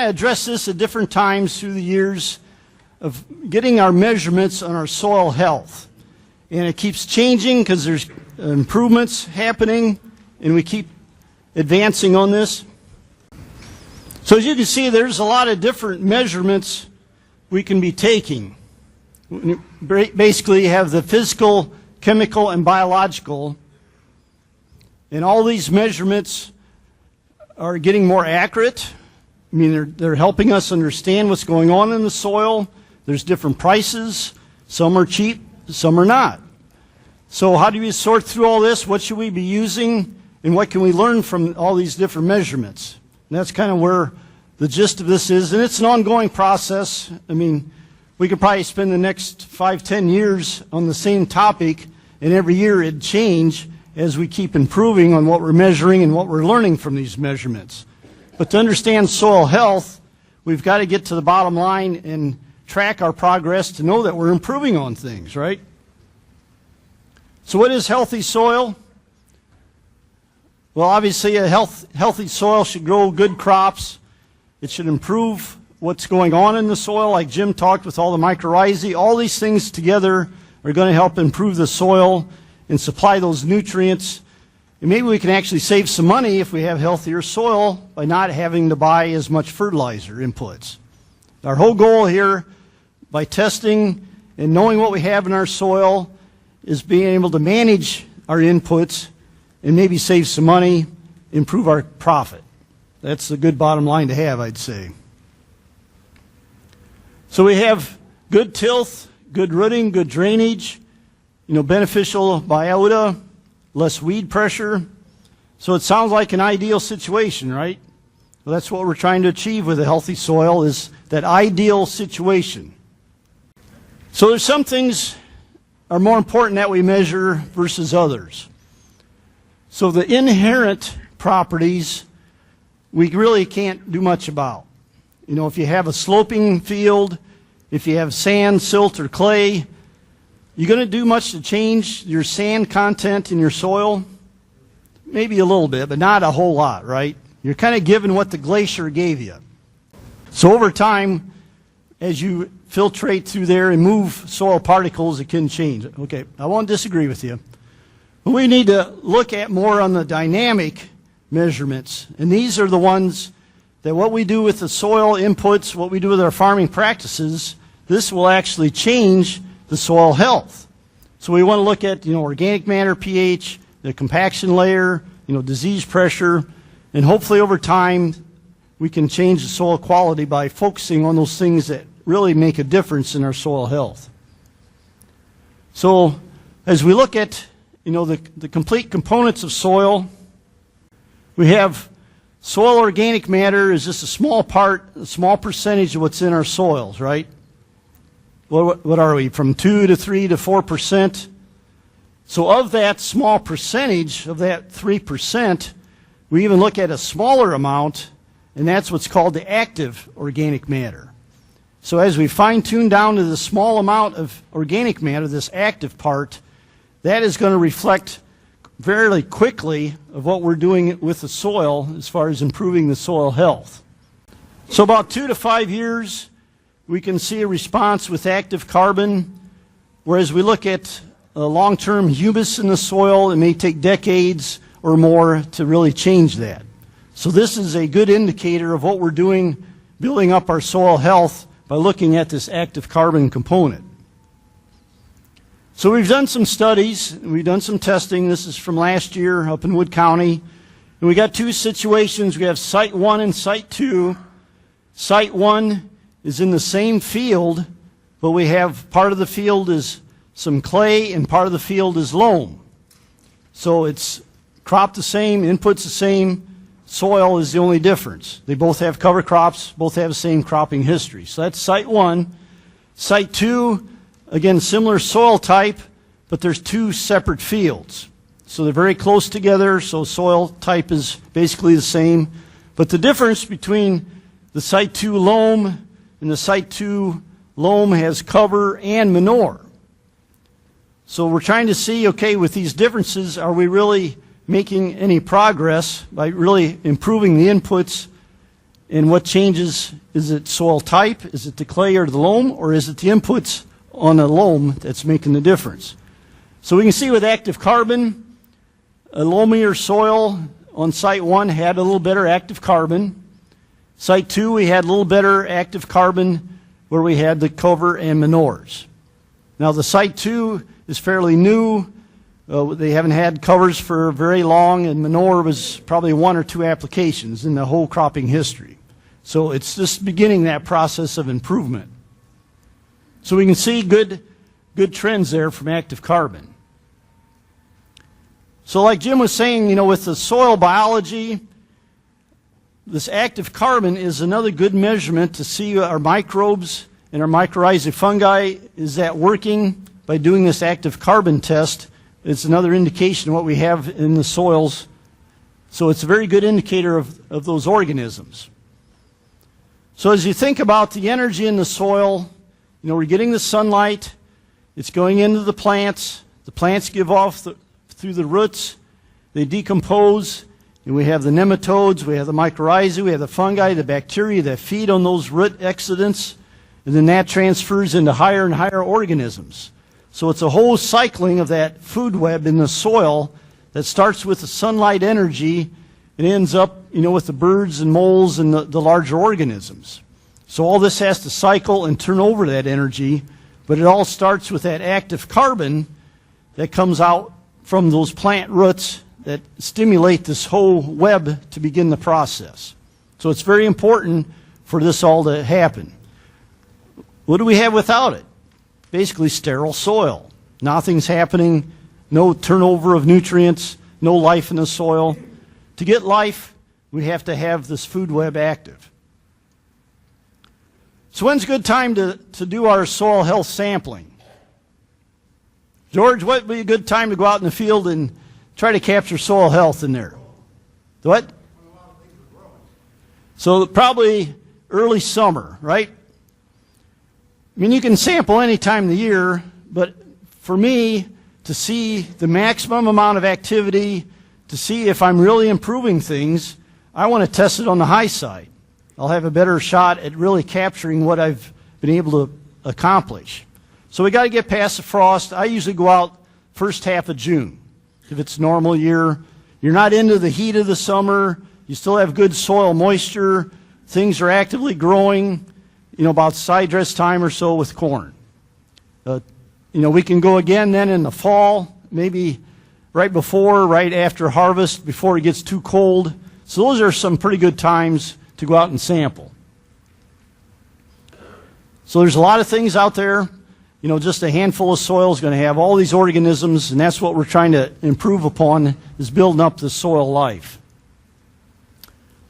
of addressed this at different times through the years of getting our measurements on our soil health. And it keeps changing because there's improvements happening, and we keep advancing on this. So as you can see, there's a lot of different measurements we can be taking. Basically, you have the physical, chemical, and biological. And all these measurements are getting more accurate. I mean, they're helping us understand what's going on in the soil. There's different prices. Some are cheap, some are not. So how do we sort through all this? What should we be using? And what can we learn from all these different measurements? And that's kind of where the gist of this is. And it's an ongoing process. I mean, we could probably spend the next 5-10 years on the same topic, and every year it'd change as we keep improving on what we're measuring and what we're learning from these measurements. But to understand soil health, we've got to get to the bottom line and track our progress to know that we're improving on things, right? So what is healthy soil? Well, obviously a healthy soil should grow good crops. It should improve what's going on in the soil, like Jim talked with all the mycorrhizae. All these things together are going to help improve the soil and supply those nutrients. And maybe we can actually save some money if we have healthier soil by not having to buy as much fertilizer inputs. Our whole goal here, by testing and knowing what we have in our soil, is being able to manage our inputs and maybe save some money, improve our profit. That's a good bottom line to have, I'd say. So we have good tilth, good rooting, good drainage, beneficial biota, less weed pressure. So it sounds like an ideal situation, right? Well, that's what we're trying to achieve with a healthy soil, is that ideal situation. So there's some things are more important that we measure versus others. So the inherent properties we really can't do much about. If you have a sloping field, if you have sand, silt, or clay, you going to do much to change your sand content in your soil? Maybe a little bit, but not a whole lot, right? You're kind of given what the glacier gave you. So over time, as you filtrate through there and move soil particles, it can change. Okay, I won't disagree with you. But we need to look at more on the dynamic measurements. And these are the ones that what we do with the soil inputs, what we do with our farming practices, this will actually change the soil health. So we want to look at, organic matter pH, the compaction layer, disease pressure, and hopefully over time we can change the soil quality by focusing on those things that really make a difference in our soil health. So as we look at, the complete components of soil, we have soil organic matter is just a small percentage of what's in our soils, right? What are we, from 2 to 3 to 4%? So of that small percentage, of that 3%, we even look at a smaller amount, and that's what's called the active organic matter. So as we fine-tune down to the small amount of organic matter, this active part, that is going to reflect very quickly of what we're doing with the soil as far as improving the soil health. So about 2 to 5 years, we can see a response with active carbon, whereas we look at long-term humus in the soil, it may take decades or more to really change that. So this is a good indicator of what we're doing, building up our soil health by looking at this active carbon component. So we've done some studies, we've done some testing. This is from last year up in Wood County. And we got two situations. We have Site 1 and Site 2. Site 1 is in the same field, but we have part of the field is some clay and part of the field is loam. So it's cropped the same, inputs the same, soil is the only difference. They both have cover crops, both have the same cropping history. So that's Site 1. Site 2, again, similar soil type, but there's two separate fields. So they're very close together, so soil type is basically the same. But the difference between the Site 2 loam and the Site 2 loam has cover and manure. So we're trying to see, okay, with these differences, are we really making any progress by really improving the inputs And what changes? Is it soil type? Is it the clay or the loam? Or is it the inputs on the loam that's making the difference? So we can see with active carbon, a loamier soil on site 1 had a little better active carbon. Site 2, we had a little better active carbon where we had the cover and manures. Now the site 2 is fairly new. They haven't had covers for very long, and manure was probably 1 or 2 applications in the whole cropping history. So it's just beginning that process of improvement. So we can see good trends there from active carbon. So like Jim was saying, with the soil biology, this active carbon is another good measurement to see our microbes and our mycorrhizae fungi. Is that working? By doing this active carbon test, it's another indication of what we have in the soils. So it's a very good indicator of those organisms. So as you think about the energy in the soil, we're getting the sunlight, it's going into the plants give off through the roots, they decompose, and we have the nematodes, we have the mycorrhizae, we have the fungi, the bacteria that feed on those root exudants, and then that transfers into higher and higher organisms. So it's a whole cycling of that food web in the soil that starts with the sunlight energy and ends up, with the birds and moles and the larger organisms. So all this has to cycle and turn over that energy, but it all starts with that active carbon that comes out from those plant roots that stimulate this whole web to begin the process. So it's very important for this all to happen. What do we have without it? Basically sterile soil. Nothing's happening, no turnover of nutrients, no life in the soil. To get life, we have to have this food web active. So when's a good time to do our soil health sampling? George, what would be a good time to go out in the field and try to capture soil health in there? What? So probably early summer, right? You can sample any time of the year, but for me, to see the maximum amount of activity, to see if I'm really improving things, I want to test it on the high side. I'll have a better shot at really capturing what I've been able to accomplish. So we got to get past the frost. I usually go out first half of June. If it's normal year, you're not into the heat of the summer, you still have good soil moisture, things are actively growing, about side dress time or so with corn. We can go again then in the fall, maybe right before, right after harvest, before it gets too cold. So those are some pretty good times to go out and sample. So there's a lot of things out there. Just a handful of soil is going to have all these organisms, and that's what we're trying to improve upon, is building up the soil life.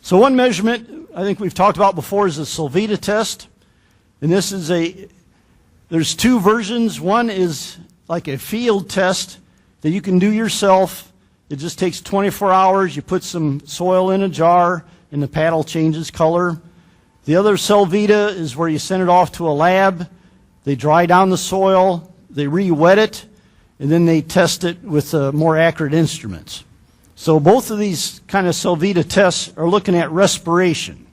So one measurement I think we've talked about before is the Solvita test. And this is there's 2 versions. One is like a field test that you can do yourself. It just takes 24 hours. You put some soil in a jar, and the paddle changes color. The other Solvita is where you send it off to a lab. They dry down the soil, they re-wet it, and then they test it with more accurate instruments. So both of these kind of Solvita tests are looking at respiration.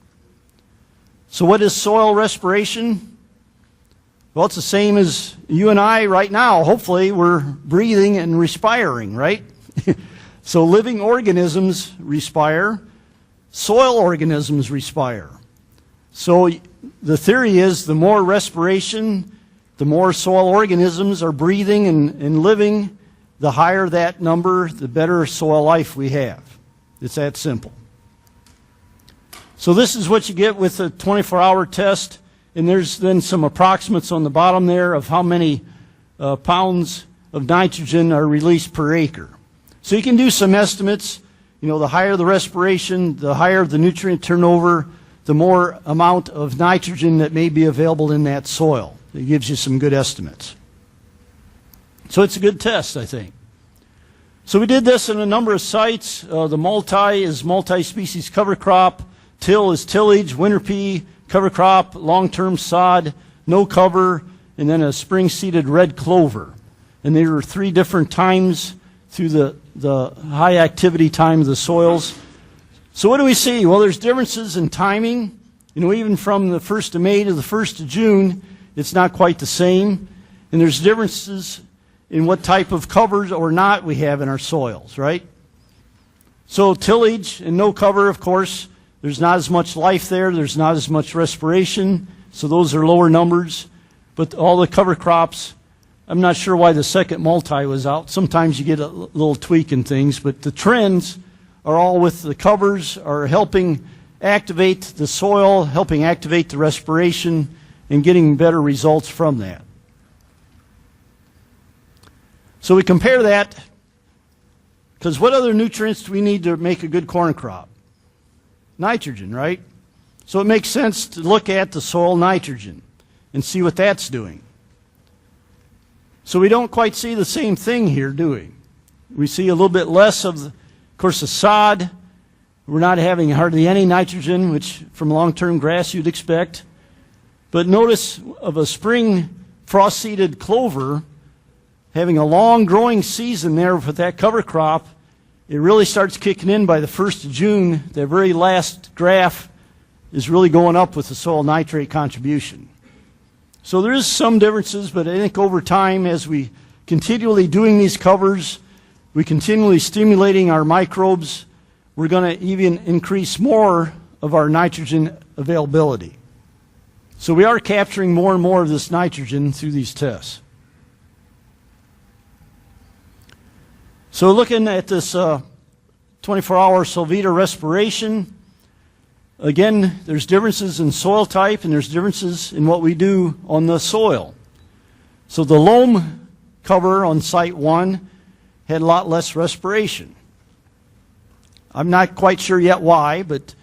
So what is soil respiration? Well, it's the same as you and I right now. Hopefully we're breathing and respiring, right? So living organisms respire, soil organisms respire. So the theory is the more respiration, the more soil organisms are breathing and living, the higher that number, the better soil life we have. It's that simple. So this is what you get with a 24-hour test, and there's then some approximates on the bottom there of how many pounds of nitrogen are released per acre. So you can do some estimates. The higher the respiration, the higher the nutrient turnover, the more amount of nitrogen that may be available in that soil. It gives you some good estimates. So it's a good test, I think. So we did this in a number of sites. The multi is multi-species cover crop. Till is tillage, winter pea, cover crop, long-term sod, no cover, and then a spring-seeded red clover. And there were 3 different times through the high activity time of the soils. So what do we see? Well, there's differences in timing. Even from the 1st of May to the 1st of June, it's not quite the same. And there's differences in what type of covers or not we have in our soils, right? So tillage and no cover, of course, there's not as much life there. There's not as much respiration. So those are lower numbers. But all the cover crops, I'm not sure why the second multi was out. Sometimes you get a little tweak in things, but the trends are all with the covers are helping activate the soil, helping activate the respiration, and getting better results from that. So we compare that, because what other nutrients do we need to make a good corn crop? Nitrogen, right? So it makes sense to look at the soil nitrogen and see what that's doing. So we don't quite see the same thing here, do we? We see a little bit less of course, the sod. We're not having hardly any nitrogen, which from long-term grass you'd expect. But notice of a spring frost-seeded clover having a long growing season there with that cover crop, it really starts kicking in by the 1st of June. The very last graph is really going up with the soil nitrate contribution. So there is some differences, but I think over time, as we continually doing these covers, we continually stimulating our microbes, we're going to even increase more of our nitrogen availability. So we are capturing more and more of this nitrogen through these tests. So looking at this 24-hour Solvita respiration, again, there's differences in soil type and there's differences in what we do on the soil. So the loam cover on site 1 had a lot less respiration. I'm not quite sure yet why, but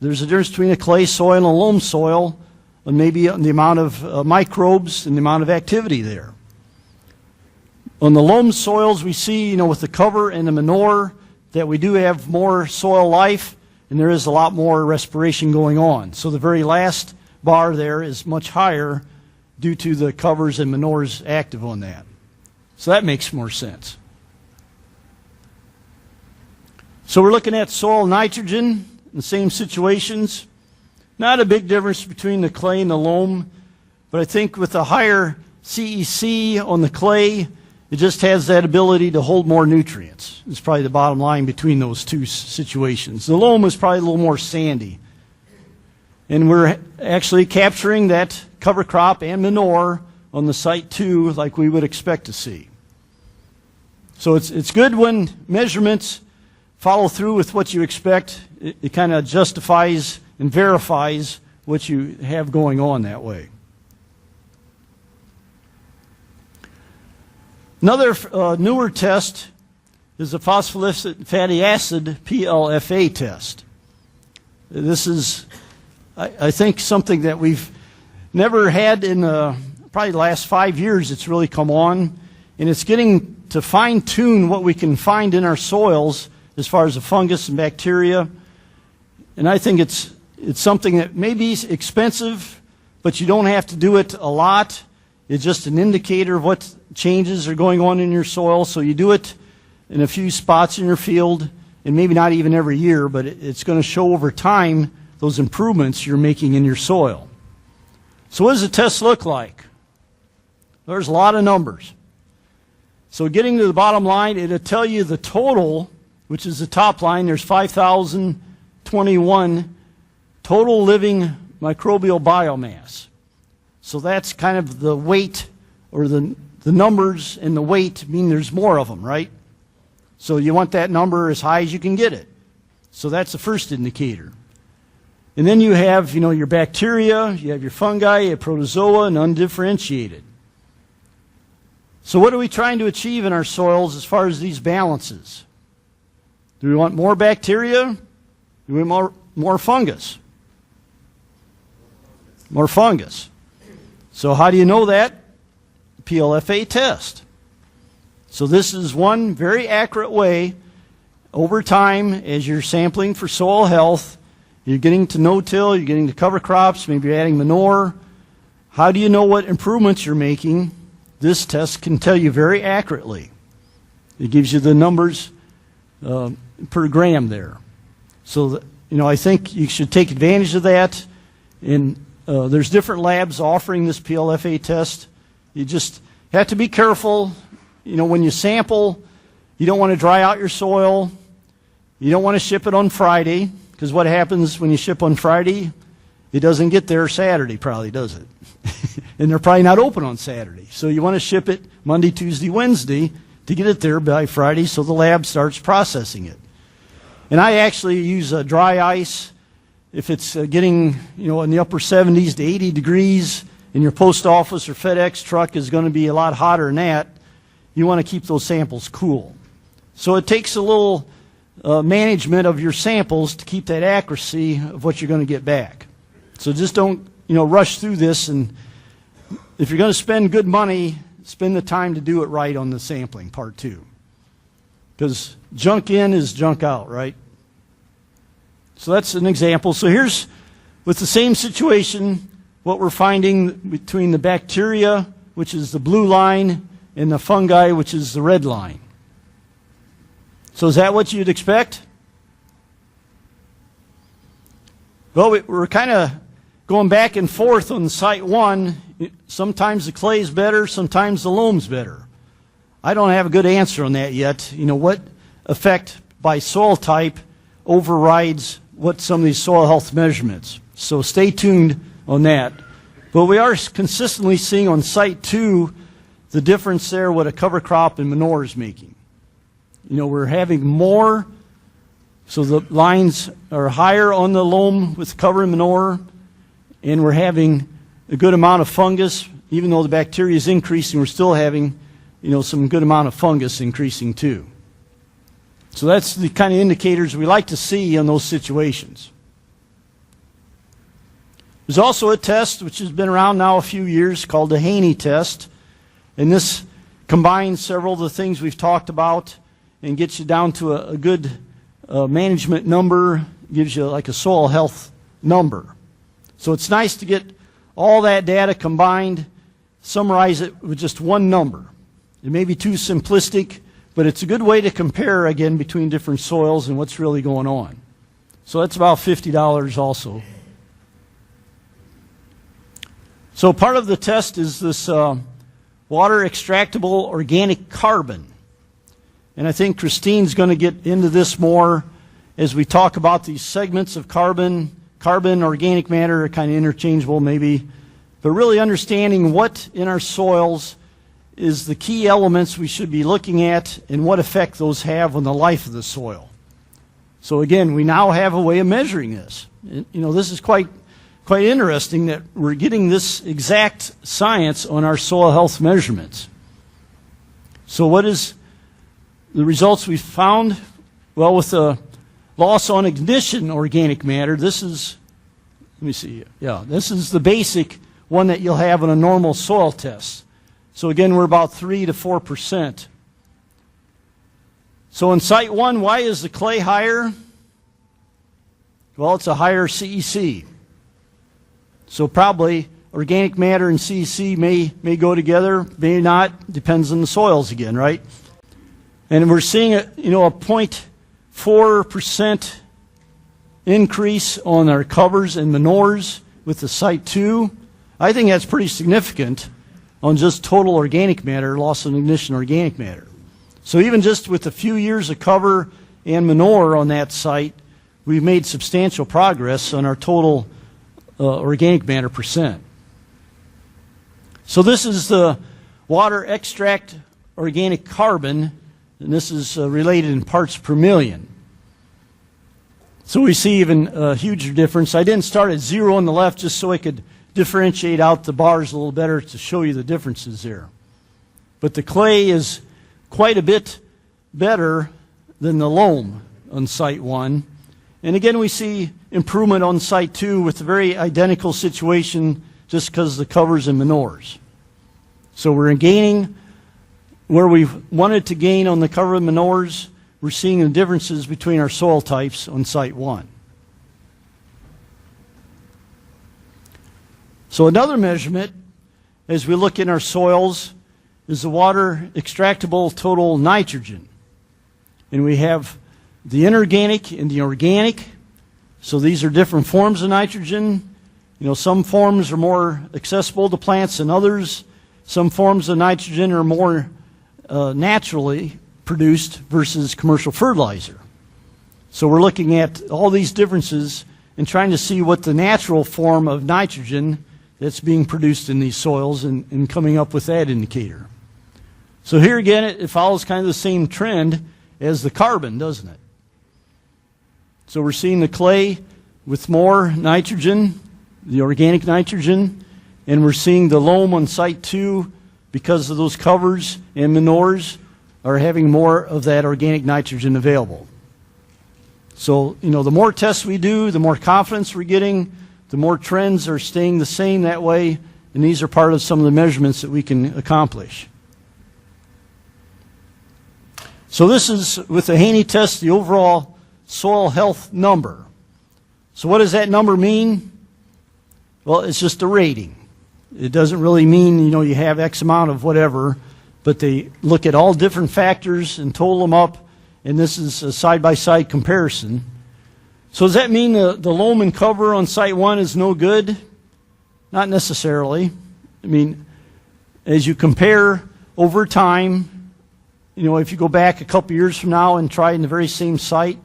there's a difference between a clay soil and a loam soil, and maybe the amount of microbes and the amount of activity there. On the loam soils, we see, with the cover and the manure, that we do have more soil life, and there is a lot more respiration going on. So the very last bar there is much higher due to the covers and manures active on that. So that makes more sense. So we're looking at soil nitrogen in the same situations. Not a big difference between the clay and the loam, but I think with the higher CEC on the clay, it just has that ability to hold more nutrients. It's probably the bottom line between those two situations. The loam is probably a little more sandy. And we're actually capturing that cover crop and manure on the site 2 like we would expect to see. So it's good when measurements follow through with what you expect. It kind of justifies and verifies what you have going on that way. Another newer test is the phospholytic fatty acid PLFA test. This is, I think, something that we've never had in probably the last 5 years. It's really come on, and it's getting to fine-tune what we can find in our soils as far as the fungus and bacteria. And I think it's something that may be expensive, but you don't have to do it a lot. It's just an indicator of what changes are going on in your soil. So you do it in a few spots in your field, and maybe not even every year, but it's going to show over time those improvements you're making in your soil. So what does the test look like? There's a lot of numbers. So getting to the bottom line, it'll tell you the total, which is the top line. There's 5,021 total living microbial biomass. So that's kind of the weight, or the numbers and the weight mean there's more of them, right? So you want that number as high as you can get it. So that's the first indicator. And then you have, your bacteria, you have your fungi, you have protozoa, and undifferentiated. So what are we trying to achieve in our soils as far as these balances? Do we want more bacteria? Do we want more fungus? More fungus. So how do you know that? PLFA test. So this is one very accurate way over time as you're sampling for soil health. You're getting to no-till, you're getting to cover crops, maybe you're adding manure. How do you know what improvements you're making? This test can tell you very accurately. It gives you the numbers per gram there. So, I think you should take advantage of that. And there's different labs offering this PLFA test. You just have to be careful. You know, when you sample, you don't want to dry out your soil. You don't want to ship it on Friday, because what happens when you ship on Friday, it doesn't get there Saturday probably, does it? And they're probably not open on Saturday. So you want to ship it Monday, Tuesday, Wednesday to get it there by Friday so the lab starts processing it. And I actually use dry ice. If it's getting, you know, in the upper 70s to 80 degrees and your post office or FedEx truck is going to be a lot hotter than that, you want to keep those samples cool. So it takes a little management of your samples to keep that accuracy of what you're going to get back. So just don't, you know, rush through this. And if you're going to spend good money, spend the time to do it right on the sampling part too. Because junk in is junk out, right? So that's an example. So here's, with the same situation, what we're finding between the bacteria, which is the blue line, and the fungi, which is the red line. So is that what you'd expect? Well, we're kind of going back and forth on site one. Sometimes the clay is better, sometimes the loam's better. I don't have a good answer on that yet. You know, what effect by soil type overrides what some of these soil health measurements. So stay tuned on that. But we are consistently seeing on site two the difference there what a cover crop and manure is making. You know, we're having more, so the lines are higher on the loam with cover and manure, and we're having a good amount of fungus. Even though the bacteria is increasing, we're still having, you know, some good amount of fungus increasing too. So that's the kind of indicators we like to see in those situations. There's also a test which has been around now a few years called the Haney test. And this combines several of the things we've talked about and gets you down to a good management number, gives you like a soil health number. So it's nice to get all that data combined, summarize it with just one number. It may be too simplistic, but it's a good way to compare, again, between different soils and what's really going on. So that's about $50 also. So part of the test is this water extractable organic carbon. And I think Christine's going to get into this more as we talk about these segments of carbon. Carbon, organic matter are kind of interchangeable maybe. But really understanding what in our soils is the key elements we should be looking at and what effect those have on the life of the soil. So again, we now have a way of measuring this. You know, this is quite interesting that we're getting this exact science on our soil health measurements. So what is the results we found? Well, with the loss on ignition organic matter, this is, let me see, yeah, this is the basic one that you'll have on a normal soil test. So again, we're about 3 to 4%. So in site one, why is the clay higher? Well, it's a higher CEC. So probably organic matter and CEC may go together, may not, depends on the soils again, right? And we're seeing a 0.4% increase on our covers and manures with the site 2. I think that's pretty significant on just total organic matter, loss of ignition organic matter. So even just with a few years of cover and manure on that site, we've made substantial progress on our total organic matter percent. So this is the water extract organic carbon, and this is related in parts per million. So we see even a huge difference. I didn't start at 0 on the left just so I could differentiate out the bars a little better to show you the differences there. But the clay is quite a bit better than the loam on site 1. And again, we see improvement on site 2 with a very identical situation just because of the covers and manures. So we're gaining where we've wanted to gain on the cover and manures. We're seeing the differences between our soil types on site 1. So another measurement as we look in our soils is the water extractable total nitrogen. And we have the inorganic and the organic. So these are different forms of nitrogen. Some forms are more accessible to plants than others. Some forms of nitrogen are more naturally produced versus commercial fertilizer. So we're looking at all these differences and trying to see what the natural form of nitrogen that's being produced in these soils and coming up with that indicator. So here again, it follows kind of the same trend as the carbon, doesn't it? So we're seeing the clay with more nitrogen, the organic nitrogen, and we're seeing the loam on site 2, because of those covers and manures, are having more of that organic nitrogen available. So, the more tests we do, the more confidence we're getting, the more trends are staying the same that way, and these are part of some of the measurements that we can accomplish. So this is, with the Haney test, the overall soil health number. So what does that number mean? Well, it's just a rating. It doesn't really mean, you have X amount of whatever, but they look at all different factors and total them up, and this is a side-by-side comparison. So does that mean the loam and cover on site 1 is no good? Not necessarily. As you compare over time, if you go back a couple years from now and try in the very same site,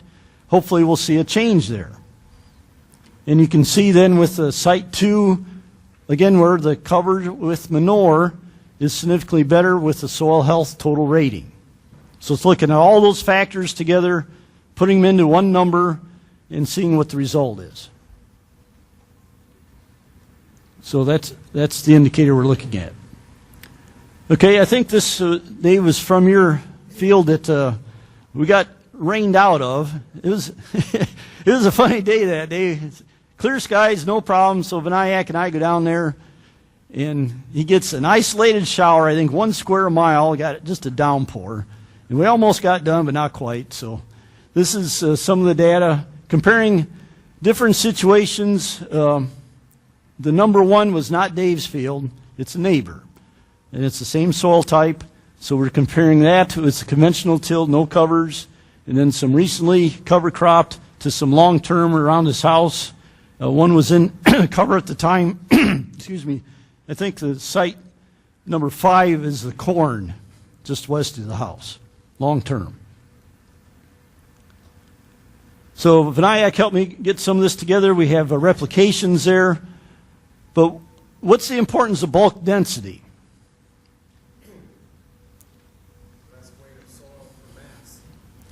hopefully we'll see a change there. And you can see then with the site 2, again, where the cover with manure is significantly better with the soil health total rating. So it's looking at all those factors together, putting them into one number, and seeing what the result is. So that's the indicator we're looking at. Okay, I think this day was from your field that we got rained out of. It was it was a funny day that day. Clear skies, no problem. So Vinayak and I go down there, and he gets an isolated shower, I think 1 square mile, got just a downpour. And we almost got done, but not quite. So this is some of the data comparing different situations. The number 1 was not Dave's field. It's a neighbor. And it's the same soil type. So we're comparing that to its conventional till, no covers, and then some recently cover cropped to some long-term around his house. One was in cover at the time. Excuse me. I think the site number 5 is the corn just west of the house, long-term. So Vinayak helped me get some of this together. We have replications there. But what's the importance of bulk density?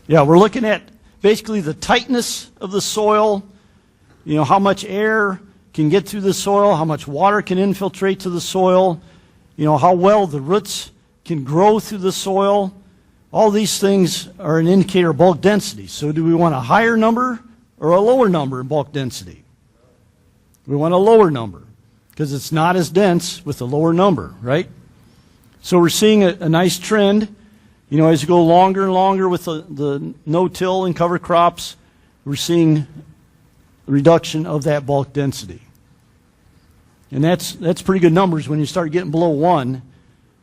Yeah, we're looking at basically the tightness of the soil, how much air can get through the soil, how much water can infiltrate to the soil, how well the roots can grow through the soil. All these things are an indicator of bulk density. So do we want a higher number or a lower number in bulk density? We want a lower number because it's not as dense with a lower number, right? So we're seeing a nice trend. As you go longer and longer with the no-till and cover crops, we're seeing reduction of that bulk density. And that's pretty good numbers. When you start getting below 1,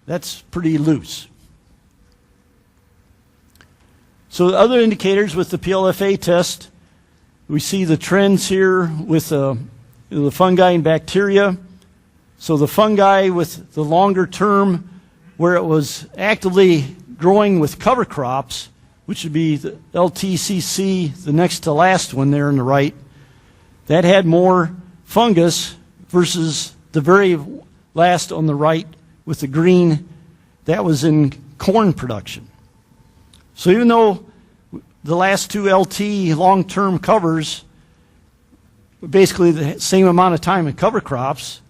that's pretty loose. So the other indicators with the PLFA test, we see the trends here with the fungi and bacteria. So the fungi with the longer term, where it was actively growing with cover crops, which would be the LTCC, the next to last one there on the right, that had more fungus versus the very last on the right with the green, that was in corn production. So even though the last 2 LT long-term covers, basically the same amount of time in cover crops,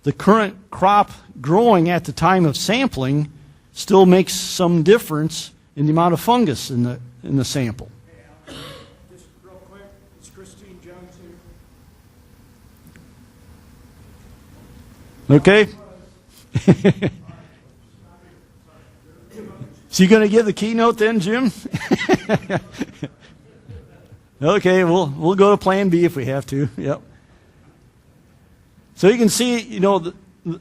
the current crop growing at the time of sampling still makes some difference in the amount of fungus in the sample. Hey, just real quick, it's Christine Jones here. Okay? So you going to give the keynote then, Jim? Okay, we'll go to Plan B if we have to. Yep. So you can see,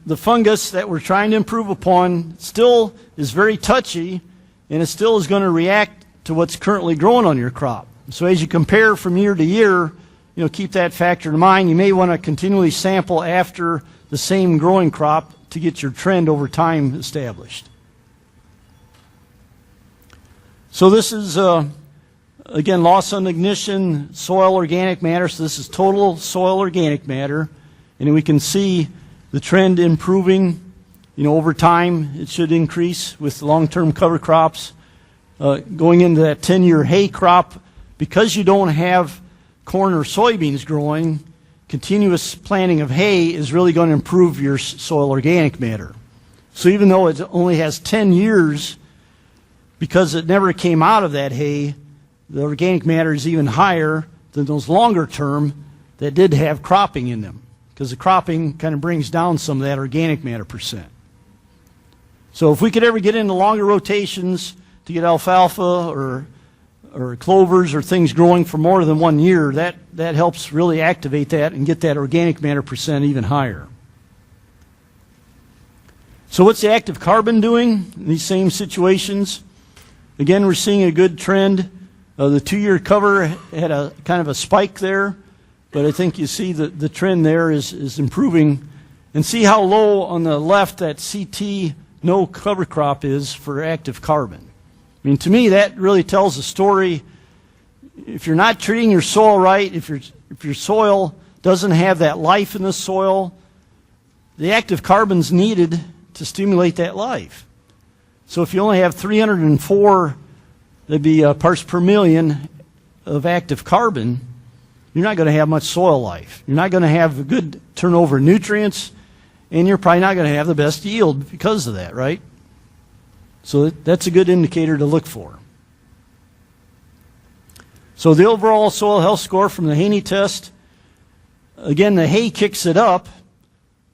the fungus that we're trying to improve upon still is very touchy, and it still is going to react to what's currently growing on your crop. So as you compare from year to year, keep that factor in mind. You may want to continually sample after the same growing crop to get your trend over time established. So this is, again, loss on ignition, soil organic matter. So this is total soil organic matter. And we can see the trend improving, over time. It should increase with long-term cover crops. Going into that 10-year hay crop, because you don't have corn or soybeans growing, continuous planting of hay is really going to improve your soil organic matter. So even though it only has 10 years, because it never came out of that hay, the organic matter is even higher than those longer term that did have cropping in them, because the cropping kind of brings down some of that organic matter percent. So if we could ever get into longer rotations to get alfalfa or clovers or things growing for more than 1 year, that helps really activate that and get that organic matter percent even higher. So what's the active carbon doing in these same situations? Again, we're seeing a good trend. The 2-year cover had a kind of a spike there, but I think you see the trend there is improving. And see how low on the left that CT no cover crop is for active carbon. I mean, to me, that really tells a story. If you're not treating your soil right, if your soil doesn't have that life in the soil, the active carbon's needed to stimulate that life. So if you only have 304, that'd be parts per million of active carbon, you're not going to have much soil life. You're not going to have a good turnover of nutrients, and you're probably not going to have the best yield because of that, right? So that's a good indicator to look for. So the overall soil health score from the Haney test, again, the hay kicks it up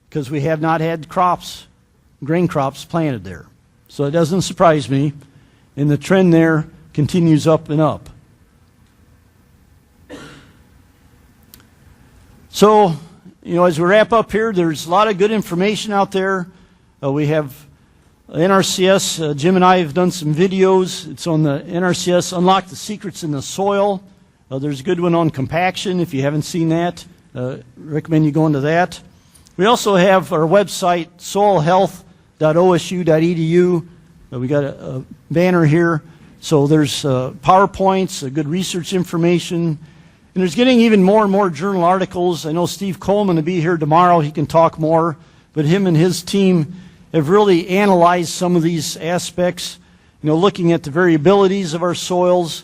because we have not had grain crops planted there. So it doesn't surprise me. And the trend there continues up and up. So, as we wrap up here, there's a lot of good information out there. We have NRCS, Jim and I have done some videos. It's on the NRCS, Unlock the Secrets in the Soil. There's a good one on compaction. If you haven't seen that, recommend you go into that. We also have our website, soilhealth.osu.edu. We got a banner here. So there's PowerPoints, good research information. And there's getting even more and more journal articles. I know Steve Coleman will be here tomorrow. He can talk more. But him and his team have really analyzed some of these aspects, looking at the variabilities of our soils.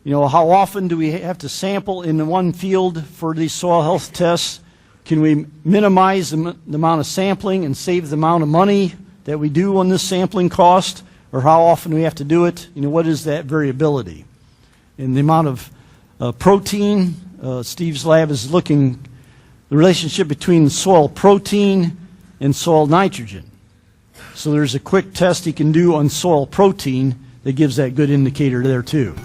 How often do we have to sample in one field for these soil health tests? Can we minimize the amount of sampling and save the amount of money that we do on this sampling cost? Or how often do we have to do it? What is that variability? And the amount of protein, Steve's lab is looking the relationship between soil protein and soil nitrogen. So there's a quick test he can do on soil protein that gives that good indicator there too.